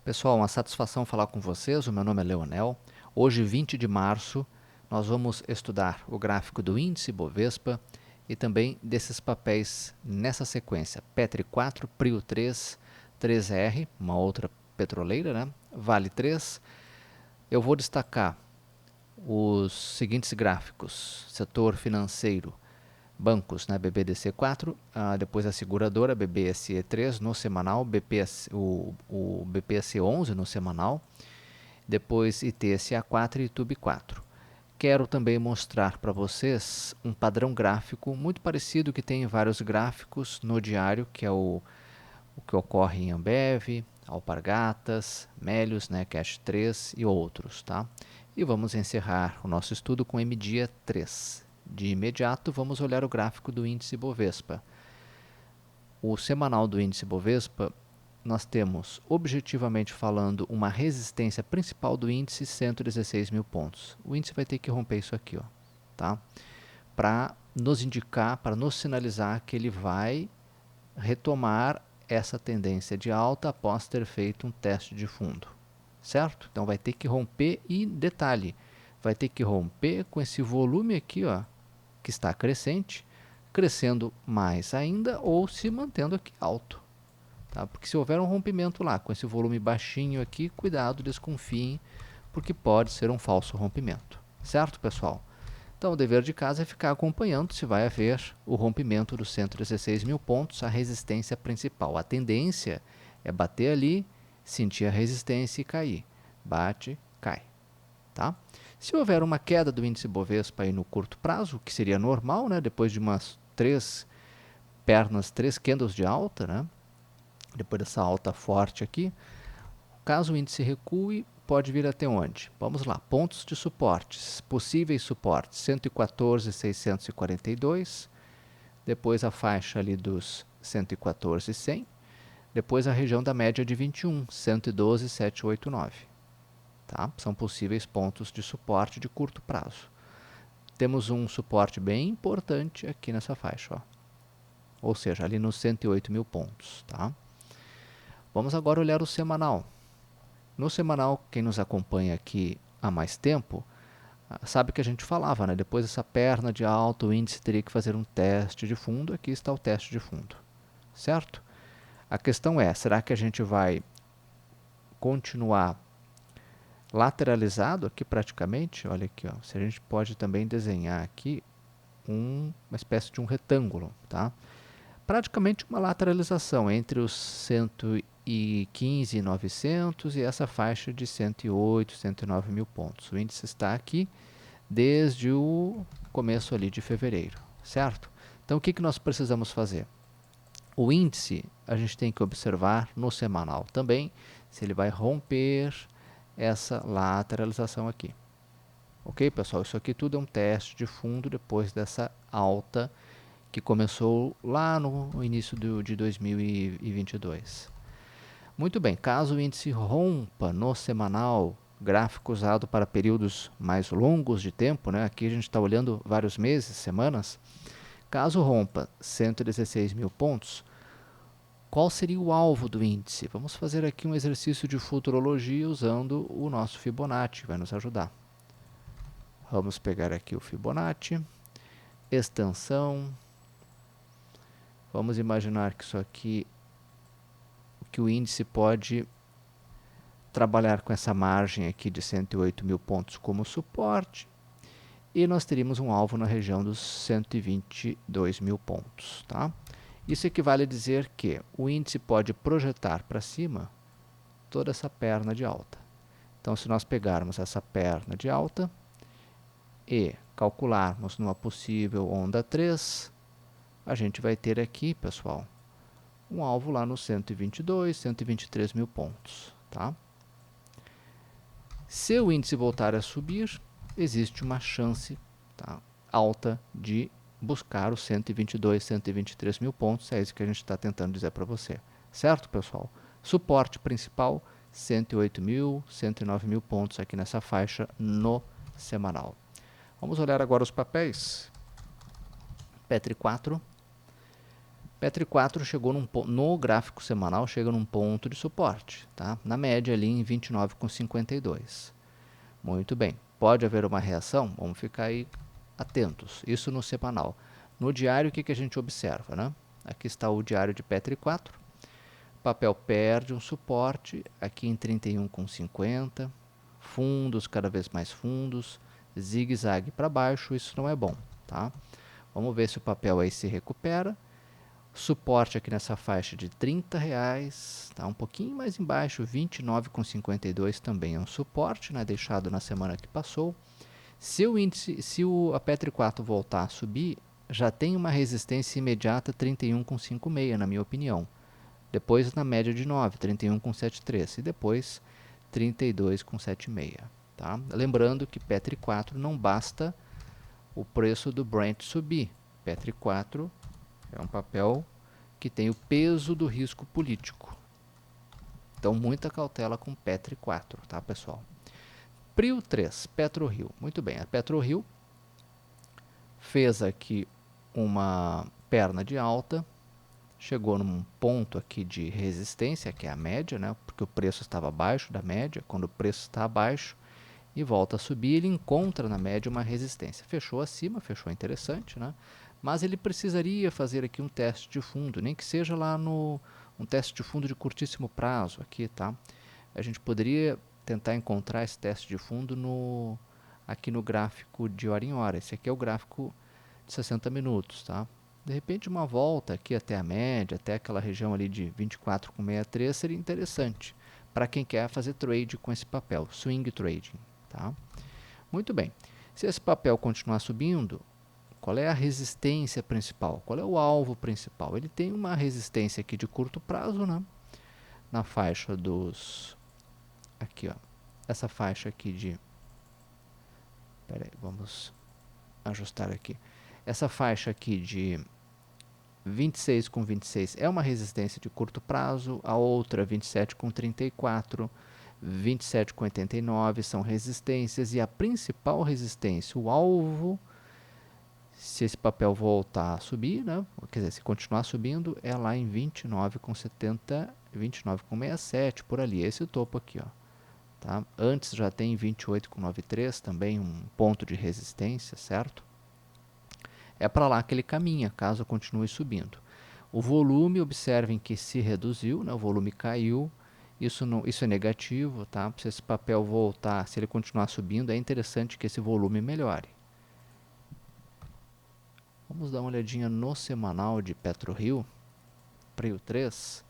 Pessoal, uma satisfação falar com vocês. O meu nome é Leonel. Hoje, 20 de março, nós vamos estudar o gráfico do índice Bovespa e também desses papéis nessa sequência. Petri 4, Prio 3, 3R, uma outra petroleira, né? Vale 3. Eu vou destacar os seguintes gráficos: setor financeiro, bancos, né, BBDC4, depois a seguradora BBSE3 no semanal, o BPSE11 no semanal, depois ITSA4 e TUB4. Quero também mostrar para vocês um padrão gráfico muito parecido que tem em vários gráficos no diário, que é o que ocorre em Ambev, Alpargatas, Melius, né, Cash 3 e outros. Tá? E vamos encerrar o nosso estudo com MDIA 3. De imediato, vamos olhar o gráfico do índice Bovespa. O semanal do índice Bovespa, nós temos, objetivamente falando, uma resistência principal do índice 116 mil pontos. O índice vai ter que romper isso aqui, ó, tá? Para nos indicar, para nos sinalizar que ele vai retomar essa tendência de alta após ter feito um teste de fundo, certo? Então vai ter que romper e, detalhe, vai ter que romper com esse volume aqui, ó, que está crescente, crescendo mais ainda ou se mantendo aqui alto. Tá? Porque se houver um rompimento lá com esse volume baixinho aqui, cuidado, desconfiem, porque pode ser um falso rompimento. Certo, pessoal? Então, o dever de casa é ficar acompanhando se vai haver o rompimento dos 116 mil pontos, a resistência principal. A tendência é bater ali, sentir a resistência e cair. Bate, cai. Tá? Se houver uma queda do índice Bovespa aí no curto prazo, que seria normal, né, depois de umas três candles de alta, né, depois dessa alta forte aqui, caso o índice recue, pode vir até onde? Vamos lá, pontos de suportes, possíveis suportes, 114,642, depois a faixa ali dos 114,100, depois a região da média de 21, 112,789. Tá? São possíveis pontos de suporte de curto prazo. Temos um suporte bem importante aqui nessa faixa, ó. Ou seja, ali nos 108 mil pontos. Tá? Vamos agora olhar o semanal. No semanal, quem nos acompanha aqui há mais tempo, sabe que a gente falava, né? Depois dessa perna de alta, o índice teria que fazer um teste de fundo. Aqui está o teste de fundo, certo? A questão é, será que a gente vai continuar lateralizado aqui praticamente? Olha aqui, ó, se a gente pode também desenhar aqui uma espécie de um retângulo, tá? Praticamente uma lateralização entre os 115.900 e essa faixa de 108, 109 mil pontos. O índice está aqui desde o começo ali de fevereiro, certo? Então, o que nós precisamos fazer? O índice a gente tem que observar no semanal também, se ele vai romper essa lateralização aqui. Ok, pessoal? Isso aqui tudo é um teste de fundo depois dessa alta que começou lá no início de 2022. Muito bem, caso o índice rompa no semanal, gráfico usado para períodos mais longos de tempo, né? Aqui a gente está olhando vários meses, semanas. Caso rompa 116 mil pontos, qual seria o alvo do índice? Vamos fazer aqui um exercício de futurologia usando o nosso Fibonacci, vai nos ajudar. Vamos pegar aqui o Fibonacci, extensão. Vamos imaginar que isso aqui, que o índice pode trabalhar com essa margem aqui de 108 mil pontos como suporte. E nós teríamos um alvo na região dos 122 mil pontos. Tá? Isso equivale a dizer que o índice pode projetar para cima toda essa perna de alta. Então, se nós pegarmos essa perna de alta e calcularmos numa possível onda 3, a gente vai ter aqui, pessoal, um alvo lá nos 122, 123 mil pontos. Tá? Se o índice voltar a subir, existe uma chance, tá, alta de buscar os 122, 123 mil pontos. É isso que a gente está tentando dizer para você. Certo, pessoal? Suporte principal, 108 mil, 109 mil pontos aqui nessa faixa no semanal. Vamos olhar agora os papéis. Petri 4. Petri 4 chegou no gráfico semanal, chega num ponto de suporte, tá? Na média ali em 29,52. Muito bem. Pode haver uma reação? Vamos ficar aí atentos. Isso no semanal. No diário, o que a gente observa, né? Aqui está o diário de Petri 4. O papel perde um suporte aqui em 31,50. Fundos cada vez mais fundos. Zigue-zague para baixo, isso não é bom, tá? Vamos ver se o papel aí se recupera. Suporte aqui nessa faixa de R$30, tá? Um pouquinho mais embaixo, 29,52 também é um suporte, né? Deixado na semana que passou. Se o índice, a Petri 4 voltar a subir, já tem uma resistência imediata 31,56, na minha opinião. Depois na média de 9, 31,73 e depois 32,76, tá? Lembrando que Petri 4 não basta o preço do Brent subir. Petri 4 é um papel que tem o peso do risco político. Então, muita cautela com Petri 4, tá, pessoal? Prio 3, PetroRio. Muito bem, a PetroRio fez aqui uma perna de alta, chegou num ponto aqui de resistência, que é a média, né? Porque o preço estava abaixo da média. Quando o preço está abaixo e volta a subir, ele encontra na média uma resistência. Fechou acima, fechou interessante, né? Mas ele precisaria fazer aqui um teste de fundo, nem que seja lá no um teste de fundo de curtíssimo prazo aqui, tá? A gente poderia tentar encontrar esse teste de fundo aqui no gráfico de hora em hora. Esse aqui é o gráfico de 60 minutos, tá? De repente uma volta aqui até a média, até aquela região ali de 24,63 seria interessante para quem quer fazer trade com esse papel, swing trading, tá? Muito bem. Se esse papel continuar subindo, qual é a resistência principal? Qual é o alvo principal? Ele tem uma resistência aqui de curto prazo, né? Na faixa dos... Aqui, ó. Essa faixa aqui de... Espera aí, vamos ajustar aqui. Essa faixa aqui de 26,26 é uma resistência de curto prazo. A outra, 27,34, 27,89 são resistências. E a principal resistência, o alvo... Se esse papel voltar a subir, né? Quer dizer, se continuar subindo, é lá em 29,70, 29,67, por ali, esse topo aqui, ó. Tá? Antes já tem 28,93, também um ponto de resistência, certo? É para lá que ele caminha, caso continue subindo. O volume, observem que se reduziu, né? O volume caiu, isso é negativo, tá? Se esse papel voltar, se ele continuar subindo, é interessante que esse volume melhore. Vamos dar uma olhadinha no semanal de PetroRio, Prio 3.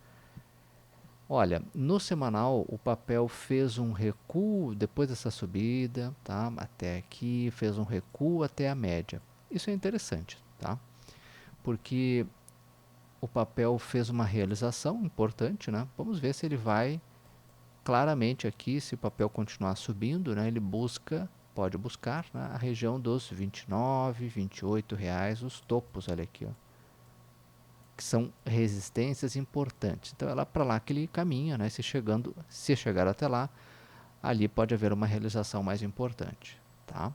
Olha, no semanal o papel fez um recuo depois dessa subida, tá? Até aqui, fez um recuo até a média. Isso é interessante, tá? Porque o papel fez uma realização importante, né? Vamos ver se ele vai claramente aqui, se o papel continuar subindo, né? Ele pode buscar, né, a região dos R$29, R$28, os topos, olha aqui, ó, que são resistências importantes. Então é lá para lá que ele caminha, né? Se chegar até lá, ali pode haver uma realização mais importante, tá?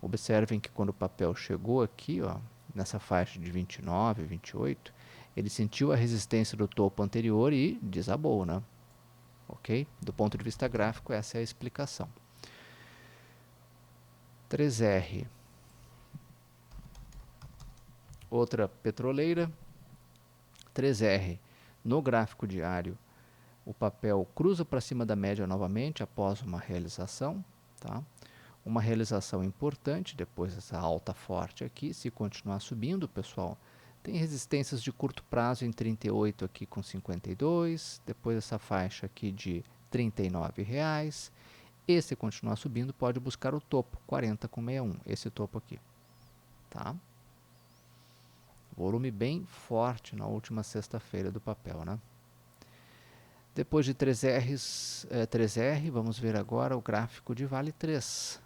Observem que quando o papel chegou aqui, ó, nessa faixa de 29, 28, ele sentiu a resistência do topo anterior e desabou, né? Ok? Do ponto de vista gráfico, essa é a explicação. 3R, outra petroleira. 3R, no gráfico diário, o papel cruza para cima da média novamente após uma realização, tá? Uma realização importante depois dessa alta forte aqui. Se continuar subindo, pessoal, tem resistências de curto prazo em 38 aqui com 52, depois essa faixa aqui de R$39. E se continuar subindo, pode buscar o topo, 40,61, esse topo aqui, tá? Volume bem forte na última sexta-feira do papel, né? Depois de 3R, vamos ver agora o gráfico de Vale 3.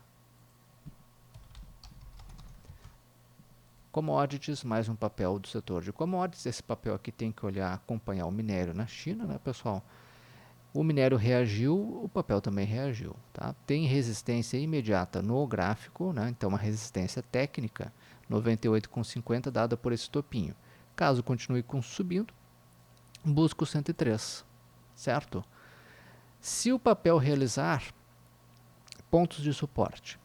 Commodities, mais um papel do setor de commodities. Esse papel aqui tem que acompanhar o minério na China, né, pessoal? O minério reagiu, o papel também reagiu, tá? Tem resistência imediata no gráfico, né? Então uma resistência técnica, 98,50 dada por esse topinho. Caso continue subindo, busco 103, certo? Se o papel realizar pontos de suporte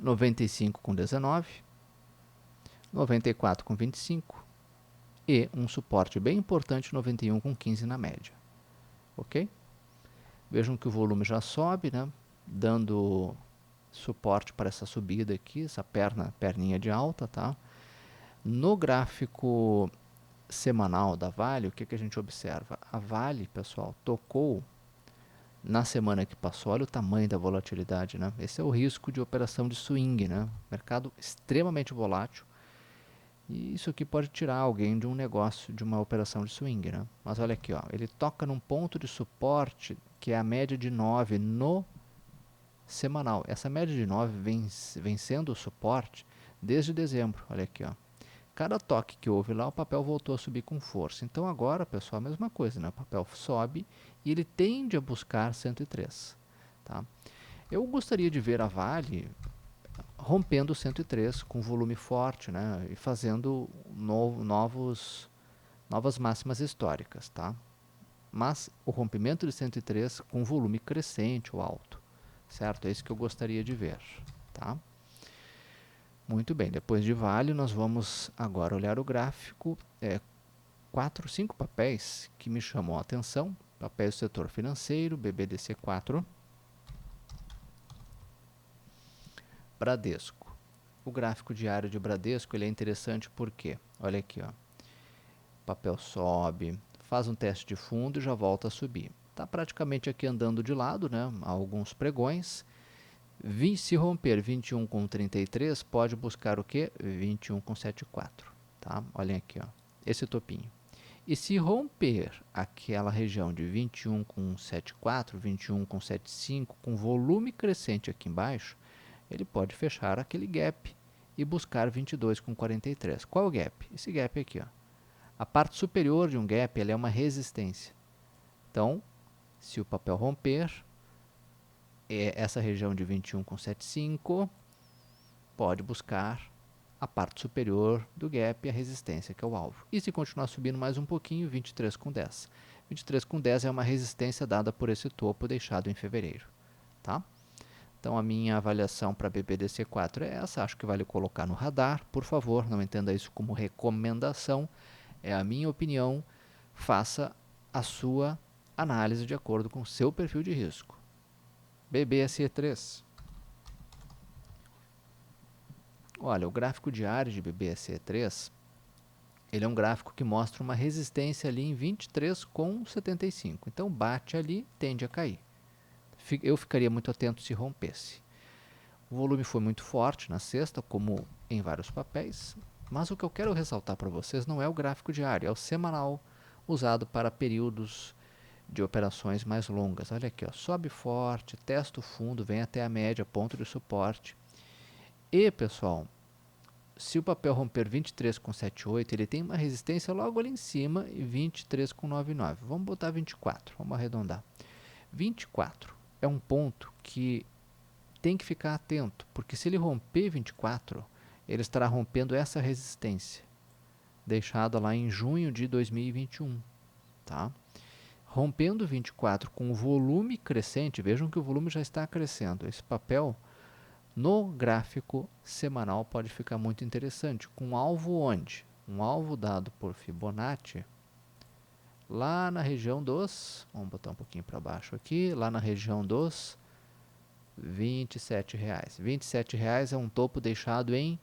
95,19, 94,25 e um suporte bem importante 91,15 na média, ok? Vejam que o volume já sobe, né? Dando suporte para essa subida aqui, essa perninha de alta, tá? No gráfico semanal da Vale, o que, que a gente observa? A Vale, pessoal, tocou na semana que passou, olha o tamanho da volatilidade, né? Esse é o risco de operação de swing, né? Mercado extremamente volátil. E isso aqui pode tirar alguém de um negócio, de uma operação de swing, né? Mas olha aqui, ó, ele toca num ponto de suporte que é a média de 9 no semanal. Essa média de 9 vem sendo o suporte desde dezembro. Olha aqui, ó. Cada toque que houve lá, o papel voltou a subir com força. Então agora, pessoal, a mesma coisa, né? O papel sobe e ele tende a buscar 103. Tá? Eu gostaria de ver a Vale rompendo 103 com volume forte, né? E fazendo novas máximas históricas. Tá? Mas o rompimento de 103 com volume crescente ou alto. Certo? É isso que eu gostaria de ver. Tá? Muito bem, depois de Vale, nós vamos agora olhar o gráfico. 5 papéis que me chamam a atenção. Papéis do setor financeiro, BBDC4, Bradesco. O gráfico diário de Bradesco ele é interessante porque, olha aqui, ó, o papel sobe, faz um teste de fundo e já volta a subir. Está praticamente aqui andando de lado, né? Há alguns pregões. Se romper 21,33, pode buscar o quê? 21,74. Tá? Olhem aqui, ó, esse topinho. E se romper aquela região de 21,74, 21,75, com volume crescente aqui embaixo, ele pode fechar aquele gap e buscar 22,43. Qual é o gap? Esse gap aqui, ó. A parte superior de um gap ela é uma resistência. Então, se o papel romper, essa região de 21,75 pode buscar a parte superior do gap e a resistência, que é o alvo. E se continuar subindo mais um pouquinho, 23,10. 23,10 é uma resistência dada por esse topo deixado em fevereiro. Tá? Então, a minha avaliação para BBDC4 é essa. Acho que vale colocar no radar. Por favor, não entenda isso como recomendação. É a minha opinião. Faça a sua análise de acordo com o seu perfil de risco. BBSE3. Olha, o gráfico diário de BBSE3, ele é um gráfico que mostra uma resistência ali em 23,75. Então, bate ali, tende a cair. Eu ficaria muito atento se rompesse. O volume foi muito forte na sexta, como em vários papéis, mas o que eu quero ressaltar para vocês não é o gráfico diário, é o semanal usado para períodos de operações mais longas. Olha aqui, ó, sobe forte, testa o fundo, vem até a média, ponto de suporte. E, pessoal, se o papel romper 23,78, ele tem uma resistência logo ali em cima e 23,99. Vamos botar 24, vamos arredondar. 24 é um ponto que tem que ficar atento, porque se ele romper 24, ele estará rompendo essa resistência, deixada lá em junho de 2021. Tá? Rompendo 24 com o volume crescente, vejam que o volume já está crescendo. Esse papel, no gráfico semanal, pode ficar muito interessante. Com alvo onde? Um alvo dado por Fibonacci, lá na região dos, vamos botar um pouquinho para baixo aqui, lá na região dos R$27. R$27 é um topo deixado em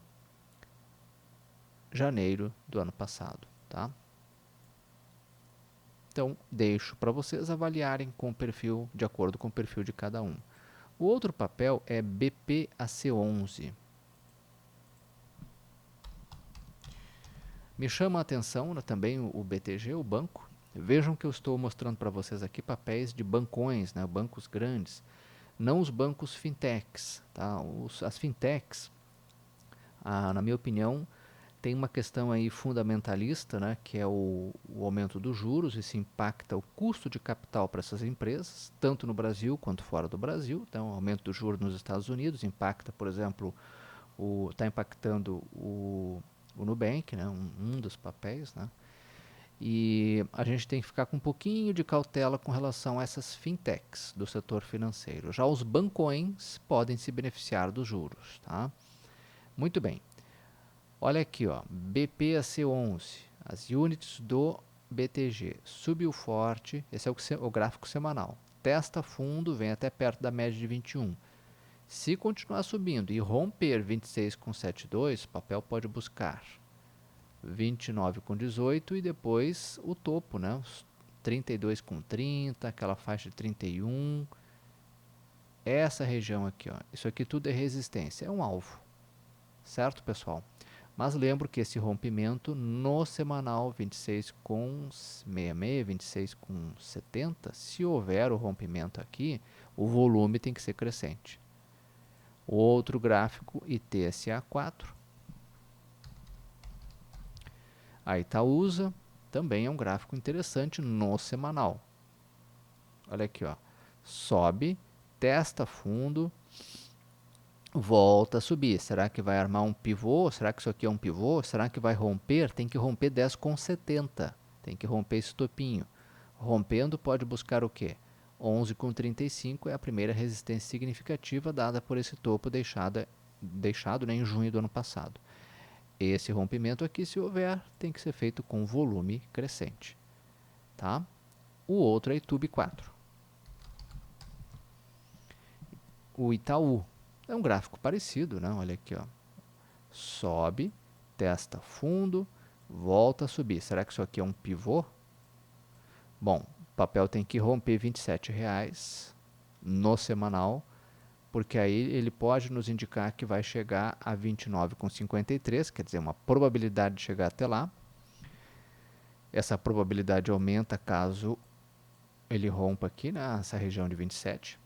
janeiro do ano passado. Tá? Então, deixo para vocês avaliarem com o perfil, de acordo com o perfil de cada um. O outro papel é BPAC11. Me chama a atenção, né, também o BTG, o banco. Vejam que eu estou mostrando para vocês aqui papéis de bancões, né, bancos grandes, não os bancos fintechs. Tá? As fintechs, na minha opinião, tem uma questão aí fundamentalista, né, que é o aumento dos juros. Isso impacta o custo de capital para essas empresas, tanto no Brasil quanto fora do Brasil. Então, o aumento dos juros nos Estados Unidos impacta, por exemplo, está impactando o Nubank, né? Um dos papéis, né? E a gente tem que ficar com um pouquinho de cautela com relação a essas fintechs do setor financeiro. Já os bancões podem se beneficiar dos juros, tá? Muito bem. Olha aqui, ó, BPAC11, as units do BTG. Subiu forte, esse é o gráfico semanal. Testa fundo, vem até perto da média de 21. Se continuar subindo e romper 26,72, o papel pode buscar 29,18 e depois o topo, né? 32,30, aquela faixa de 31. Essa região aqui, ó, isso aqui tudo é resistência, é um alvo, certo, pessoal? Mas lembro que esse rompimento no semanal 26,66, 26,70, se houver o rompimento aqui, o volume tem que ser crescente. O outro gráfico, ITSA4. A Itaúsa também é um gráfico interessante no semanal. Olha aqui, ó. Sobe, testa fundo, volta a subir. Será que vai armar um pivô? Será que isso aqui é um pivô? Será que vai romper? Tem que romper 10,70. Tem que romper esse topinho. Rompendo, pode buscar o quê? 11,35 é a primeira resistência significativa dada por esse topo deixado, né, em junho do ano passado. Esse rompimento aqui, se houver, tem que ser feito com volume crescente. Tá? O outro é Itube 4. O Itaú é um gráfico parecido, né? Olha aqui, ó. Sobe, testa fundo, volta a subir. Será que isso aqui é um pivô? Bom, o papel tem que romper R$ 27,00 no semanal, porque aí ele pode nos indicar que vai chegar a 29,53, quer dizer, uma probabilidade de chegar até lá. Essa probabilidade aumenta caso ele rompa aqui nessa região de 27,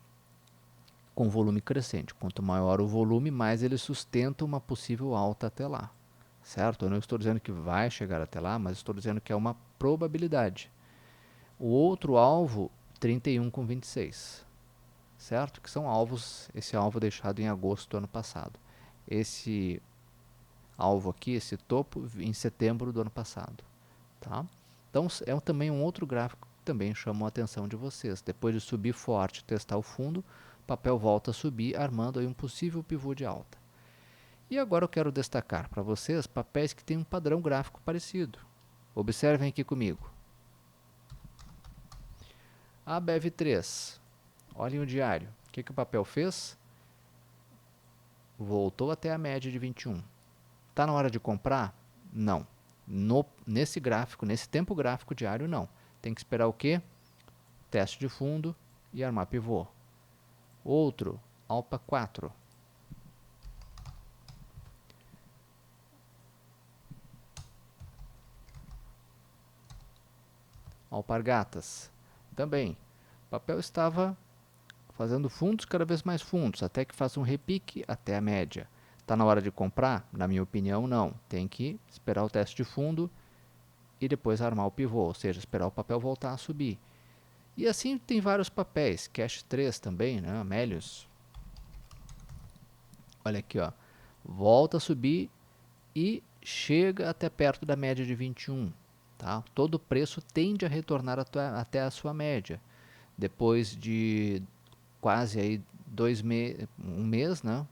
com volume crescente. Quanto maior o volume, mais ele sustenta uma possível alta até lá, certo? Eu não estou dizendo que vai chegar até lá, mas estou dizendo que é uma probabilidade. O outro alvo, 31,26, certo? Que são alvos, esse alvo deixado em agosto do ano passado. Esse alvo aqui, esse topo, em setembro do ano passado, tá? Então, é também um outro gráfico que também chamou a atenção de vocês. Depois de subir forte, testar o fundo, o papel volta a subir, armando aí um possível pivô de alta. E agora eu quero destacar para vocês papéis que têm um padrão gráfico parecido. Observem aqui comigo. A BEV3, olhem o diário. O que o papel fez? Voltou até a média de 21. Está na hora de comprar? Não. Nesse gráfico, nesse tempo gráfico diário, não. Tem que esperar o quê? Teste de fundo e armar pivô. Outro, Alpa 4. Alpargatas. Também. O papel estava fazendo fundos cada vez mais fundos, até que faça um repique até a média. Está na hora de comprar? Na minha opinião, não. Tem que esperar o teste de fundo e depois armar o pivô, ou seja, esperar o papel voltar a subir. E assim tem vários papéis, Cash 3 também, né? Amélios. Olha aqui, ó. Volta a subir e chega até perto da média de 21. Tá? Todo preço tende a retornar até a sua média. Depois de quase aí um mês, né?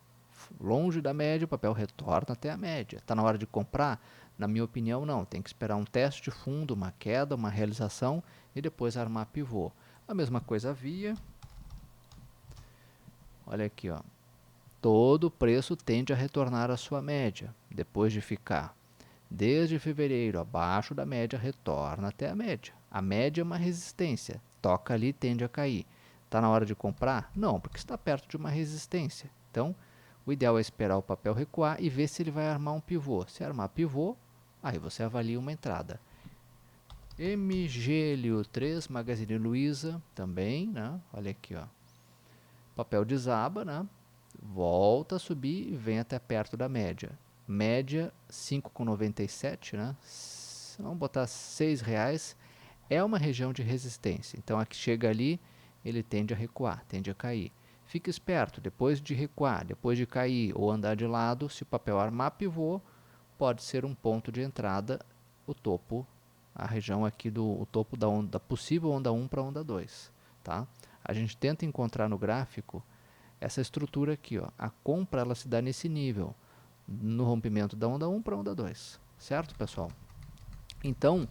Longe da média, o papel retorna até a média. Está na hora de comprar? Na minha opinião, não. Tem que esperar um teste de fundo, uma queda, uma realização e depois armar pivô. A mesma coisa via. Olha aqui, ó. Todo preço tende a retornar à sua média. Depois de ficar desde fevereiro abaixo da média, retorna até a média. A média é uma resistência. Toca ali, tende a cair. Está na hora de comprar? Não, porque está perto de uma resistência. Então, o ideal é esperar o papel recuar e ver se ele vai armar um pivô. Se armar pivô, aí você avalia uma entrada. MGLio 3, Magazine Luiza, também, né? Olha aqui, ó. Papel desaba, né? Volta a subir e vem até perto da média. Média 5,97, né? Vamos botar R$6. É uma região de resistência. Então, aqui chega ali, ele tende a recuar, tende a cair. Fique esperto, depois de recuar, depois de cair ou andar de lado, se o papel armar pivô, pode ser um ponto de entrada, o topo, a região aqui o topo da onda, possível onda 1 para onda 2. Tá? A gente tenta encontrar no gráfico essa estrutura aqui. Ó. A compra ela se dá nesse nível, no rompimento da onda 1 para a onda 2. Certo, pessoal? Então,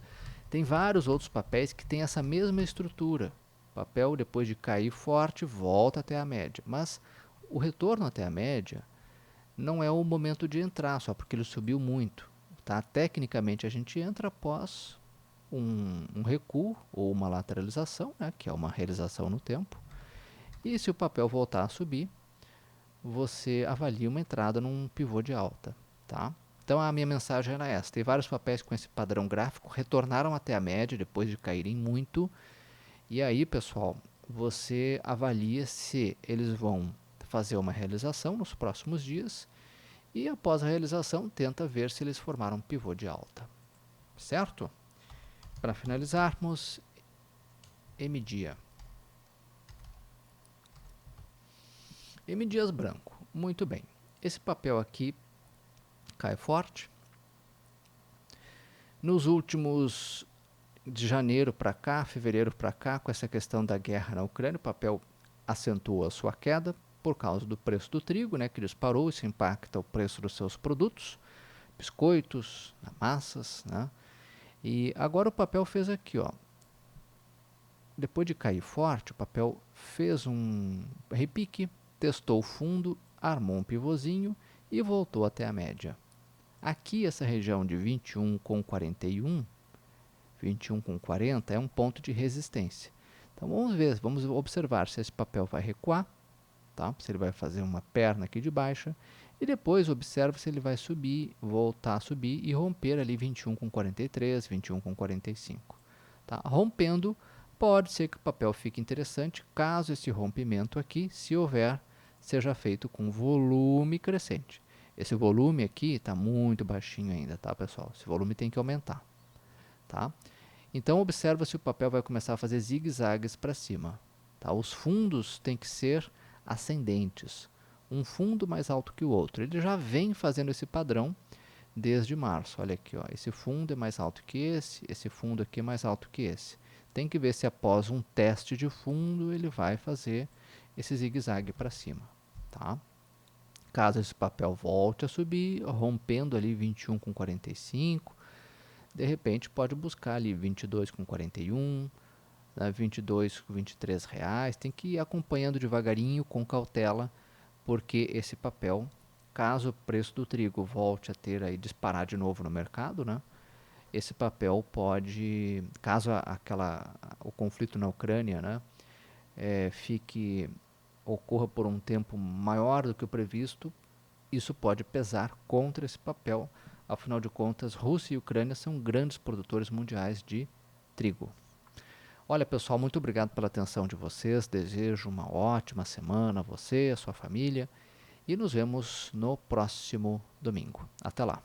tem vários outros papéis que têm essa mesma estrutura. O papel, depois de cair forte, volta até a média. Mas o retorno até a média não é o momento de entrar, só porque ele subiu muito. Tá? Tecnicamente, a gente entra após um recuo ou uma lateralização, né, que é uma realização no tempo. E se o papel voltar a subir, você avalia uma entrada num pivô de alta. Tá? Então a minha mensagem era essa. Tem vários papéis com esse padrão gráfico, retornaram até a média depois de caírem muito. E aí, pessoal, você avalia se eles vão fazer uma realização nos próximos dias e após a realização tenta ver se eles formaram um pivô de alta. Certo? Para finalizarmos, M-Dia. M-Dias branco. Muito bem. Esse papel aqui cai forte. Nos últimos de janeiro para cá, fevereiro para cá, com essa questão da guerra na Ucrânia, o papel acentuou a sua queda por causa do preço do trigo, né, que disparou. Isso impacta o preço dos seus produtos, biscoitos, massas, né? E agora o papel fez aqui, ó. Depois de cair forte, o papel fez um repique, testou o fundo, armou um pivôzinho e voltou até a média. Aqui essa região de 21,41, 21,40 é um ponto de resistência. Então vamos ver, vamos observar se esse papel vai recuar, tá? Se ele vai fazer uma perna aqui de baixa e depois observa se ele vai subir, voltar a subir e romper ali 21,43, 21,45. Tá? Rompendo, pode ser que o papel fique interessante caso esse rompimento aqui, se houver, seja feito com volume crescente. Esse volume aqui está muito baixinho ainda, tá, pessoal? Esse volume tem que aumentar, tá? Então, observa se o papel vai começar a fazer zigue-zagues para cima. Tá? Os fundos têm que ser ascendentes, um fundo mais alto que o outro. Ele já vem fazendo esse padrão desde março. Olha aqui, ó, esse fundo é mais alto que esse fundo aqui é mais alto que esse. Tem que ver se após um teste de fundo ele vai fazer esse zigue-zague para cima. Tá? Caso esse papel volte a subir, rompendo ali 21,45, de repente pode buscar ali 22,41, 22,23 reais. Tem que ir acompanhando devagarinho, com cautela, porque esse papel, caso o preço do trigo volte a ter aí disparar de novo no mercado, né? Esse papel pode, caso o conflito na Ucrânia, né, ocorra por um tempo maior do que o previsto, isso pode pesar contra esse papel. Afinal de contas, Rússia e Ucrânia são grandes produtores mundiais de trigo. Olha, pessoal, muito obrigado pela atenção de vocês. Desejo uma ótima semana a você, a sua família, e nos vemos no próximo domingo. Até lá!